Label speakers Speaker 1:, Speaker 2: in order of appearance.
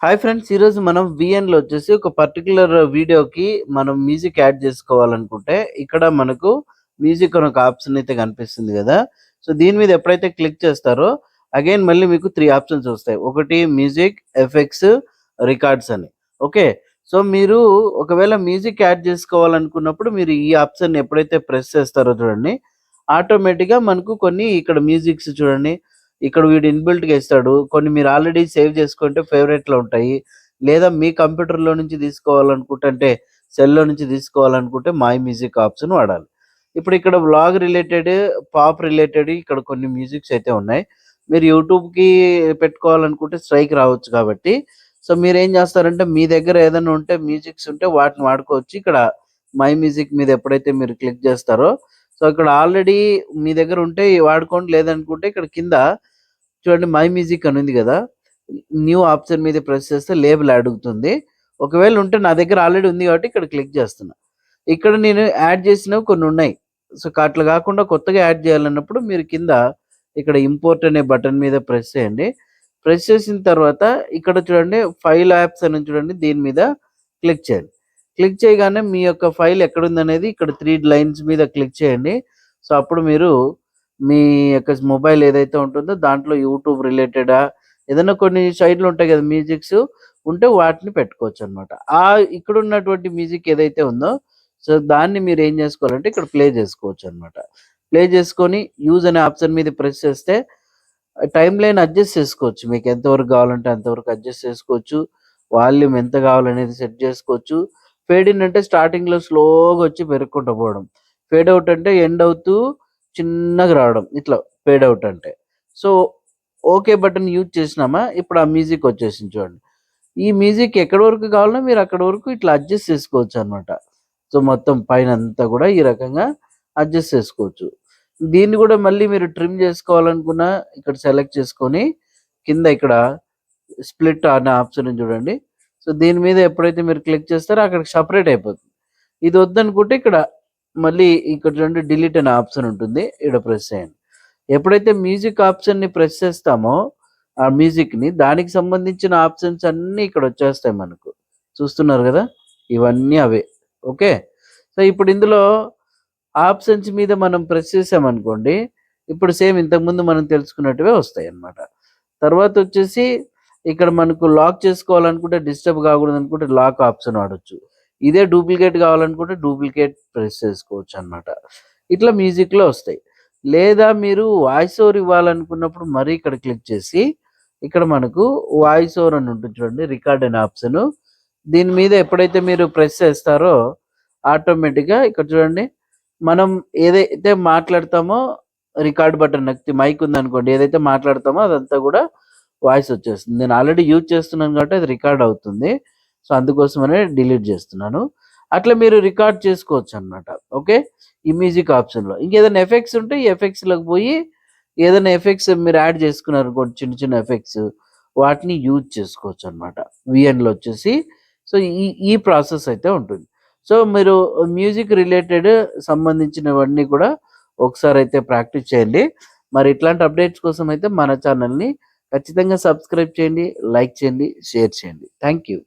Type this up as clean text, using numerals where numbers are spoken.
Speaker 1: Hi friends, ఈరోజు మనం విఎన్‌లో వచ్చేసి ఒక పర్టిక్యులర్ వీడియోకి మనం మ్యూజిక్ యాడ్ చేసుకోవాలనుకుంటే, ఇక్కడ మనకు మ్యూజిక్ అని ఒక ఆప్షన్ అయితే కనిపిస్తుంది గదా! సో, దీని మీద ఎప్పుడైతే క్లిక్ చేస్తారో అగైన్ మళ్ళీ మీకు 3 ఆప్షన్స్ వస్తాయి. ఒకటి మ్యూజిక్, ఎఫెక్ట్స్, రికార్డ్స్ అని. ఓకే. సో, మీరు ఒకవేళ మ్యూజిక్ యాడ్ చేసుకోవాలనుకున్నప్పుడు మీరు ఈ ఆప్షన్‌ని ఎప్పుడైతే ప్రెస్ చేస్తారో చూడండి, ఆటోమేటిక్‌గా మనకు కొన్ని ఇక్కడ మ్యూజిక్స్ చూడండి. ఇక్కడ వీడు ఇన్‌బిల్ట్‌గా ఇస్తాడు. కొన్ని మీరు ఆల్రెడీ సేవ్ చేసుకుంటే ఫేవరెట్‌లో ఉంటాయి. లేదా మీ కంప్యూటర్‌లో నుంచి తీసుకోవాలనుకుంటే అంటే సెల్‌లో నుంచి తీసుకోవాలనుకుంటే మై మ్యూజిక్ ఆప్షన్ వాడాలి. ఇప్పుడు ఇక్కడ వ్లాగ్ రిలేటెడ్, పాప్ రిలేటెడ్ ఇక్కడ కొన్ని మ్యూజిక్స్ అయితే ఉన్నాయి. మీరు యూట్యూబ్‌కి పెట్టుకోవాలనుకుంటే స్ట్రైక్ రావచ్చు కాబట్టి, సో మీరేం చేస్తారంటే మీ దగ్గర ఏదైనా ఉంటే మ్యూజిక్స్ ఉంటే వాటిని వాడుకోవచ్చు. ఇక్కడ మై మ్యూజిక్ మీద ఎప్పుడైతే మీరు క్లిక్ చేస్తారో, సో ఇక్కడ ఆల్రెడీ మీ దగ్గర ఉంటే వాడుకోండి. లేదనుకుంటే ఇక్కడ కింద చూడండి మై మ్యూజిక్ అని ఉంది గదా! న్యూ ఆప్షన్ మీద ప్రెస్ చేస్తే లేబుల్ అడుగుతుంది. ఒకవేళ ఉంటే నా దగ్గర ఆల్రెడీ ఉంది కాబట్టి ఇక్కడ క్లిక్ చేస్తున్నా. ఇక్కడ నేను యాడ్ చేసినవి కొన్నున్నాయి. సో, అట్లా గాకుండా కొత్తగా యాడ్ చేయాలన్నప్పుడు మీరు కింద ఇక్కడ ఇంపోర్ట్ అనే బటన్ మీద ప్రెస్ చేయండి. ప్రెస్ చేసిన తర్వాత ఇక్కడ చూడండి ఫైల్ యాప్స్ అని ఉంది చూడండి, దీని మీద క్లిక్ చేయండి. క్లిక్ చేయగానే మీ యొక్క ఫైల్ ఎక్కడుందనేది ఇక్కడ 3 లైన్స్ మీద క్లిక్ చేయండి. సో, అప్పుడు మీరు మీ యొక్క మొబైల్ ఏదైతే ఉంటుందో దాంట్లో యూట్యూబ్ రిలేటెడా ఏదైనా కొన్ని సైట్‌లు ఉంటాయి గదా! మ్యూజిక్స్ ఉంటే వాటిని పెట్టుకోవచ్చనమాట. ఇక్కడున్నటువంటి మ్యూజిక్ ఏదైతే ఉందో, సో, దాన్ని మీరేం జేసుకోవాలంటే ఇక్కడ ప్లే జేసుకోవచ్చనమాట. ప్లే జేసుకొని యూజ్ అనే ఆప్షన్ మీద ప్రెస్ చేస్తే టైమ్ లైన్ అడ్జస్ట్ చేసుకోవచ్చు. మీకు ఎంతవరకు గావాలంటే అంతవరకు అడ్జస్ట్ చేసుకోవచ్చు. వాల్యూమ్ ఎంత గావాలనేది సెట్ జేసుకోవచ్చు. ఫేడ్ ఇన్ అంటే స్టార్టింగ్‌లో స్లోగా వచ్చి పెరుక్కుంటూ పోవడం. ఫేడ్ ఔట్ అంటే ఎండ్ అవుతూ చిన్నగా రావడం. ఇట్లా ఫేడ్ ఔట్ అంటే. సో, ఓకే బటన్ యూజ్ చేసినామా, ఇప్పుడు ఆ మ్యూజిక్ వచ్చేసింది చూడండి. ఈ మ్యూజిక్ ఎక్కడి వరకు కావాలన్నా మీరు అక్కడి వరకు ఇట్లా అడ్జస్ట్ చేసుకోవచ్చనమాట. సో, మొత్తం పైనంతా గూడా ఈ రకంగా అడ్జస్ట్ చేసుకోవచ్చు. దీన్ని గూడా మళ్ళీ మీరు ట్రిమ్ జేసుకోవాలనుకున్నా ఇక్కడ సెలెక్ట్ చేసుకొని, కింద ఇక్కడ స్ప్లిట్ అనే ఆప్షన్ ఉంది చూడండి. సో, దీని మీద ఎప్పుడైతే మీరు క్లిక్ చేస్తారో అక్కడికి సెపరేట్ అయిపోతుంది. ఇది వద్దనుకుంటే ఇక్కడ మళ్ళీ ఇక్కడ చూడండి డిలీట్ అనే ఆప్షన్ ఉంటుంది. ఈడ ప్రెస్ చేయండి. ఎప్పుడైతే మ్యూజిక్ ఆప్షన్‌ని ప్రెస్ చేస్తామో, ఆ మ్యూజిక్‌ని దానికి సంబంధించిన ఆప్షన్స్ అన్నీ ఇక్కడ వచ్చేస్తాయి మనకు. చూస్తున్నారు గదా! ఇవన్నీ అవే. ఓకే. సో, ఇప్పుడు ఇందులో ఆప్షన్స్ మీద మనం ప్రెస్ చేసామనుకోండి, ఇప్పుడు సేమ్ ఇంతకుముందు మనం తెలుసుకున్నట్టువే వస్తాయన్నమాట. తర్వాతొచ్చేసి ఇక్కడ మనకు లాక్ చేసుకోవాలనుకుంటే డిస్టర్బ్ కాకూడదనుకుంటే లాక్ ఆప్షన్ వాడొచ్చు. ఇదే డూప్లికేట్ కావాలనుకుంటే డూప్లికేట్ ప్రెస్ చేసుకోవచ్చనమాట. ఇట్లా మ్యూజిక్‌లో వస్తాయి. లేదా మీరు వాయిస్ ఓవర్ ఇవ్వాలనుకున్నప్పుడు మరీ ఇక్కడ క్లిక్ చేసి, ఇక్కడ మనకు వాయిస్ ఓవర్ అని ఉంటుంది చూడండి, రికార్డ్ అనే ఆప్షను. దీని మీద ఎప్పుడైతే మీరు ప్రెస్ చేస్తారో ఆటోమేటిక్‌గా ఇక్కడ చూడండి, మనం ఏదైతే మాట్లాడతామో రికార్డ్ బటన్ నొక్కితే మైక్ ఉందనుకోండి, ఏదైతే మాట్లాడతామో అదంతా గూడా వాయిస్ వచ్చేస్తుంది. నేను ఆల్రెడీ యూజ్ చేస్తున్నాను కాబట్టి అది రికార్డ్ అవుతుంది. సో, అందుకోసమనే డిలీట్ జేస్తున్నాను. అట్లా మీరు రికార్డ్ చేసుకోవచ్చనమాట. ఓకే. ఈ మ్యూజిక్ ఆప్షన్‌లో. ఇంకేదైనా ఎఫెక్ట్స్ ఉంటే ఈ ఎఫెక్ట్స్‌లోకి పోయి ఏదైనా ఎఫెక్ట్స్ మీరు యాడ్ చేసుకున్నారనుకోండి, చిన్న చిన్న ఎఫెక్ట్స్ వాటిని యూజ్ చేసుకోవచ్చనమాట. వీఎన్‌లో వచ్చేసి సో, ఈ ప్రాసెస్ అయితే ఉంటుంది. సో, మీరు మ్యూజిక్ రిలేటెడ్ సంబంధించినవన్నీ కూడా ఒకసారైతే ప్రాక్టీస్ చేయండి. మరి ఇట్లాంటి అప్డేట్స్ కోసం అయితే మన ఛానల్‌ని ఖచ్చితంగా సబ్స్క్రైబ్ చేయండి, లైక్ చేయండి, షేర్ చేయండి. Thank you.